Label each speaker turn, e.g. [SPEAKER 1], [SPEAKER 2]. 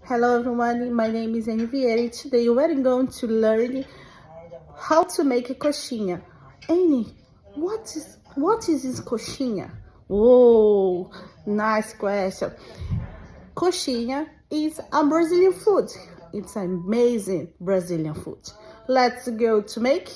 [SPEAKER 1] Hello everyone, my name is Annie Vieira. Today we are going to learn how to make a coxinha. Annie, what is this coxinha? Oh, nice question. Coxinha is a Brazilian food. It's amazing Brazilian food. Let's go to make.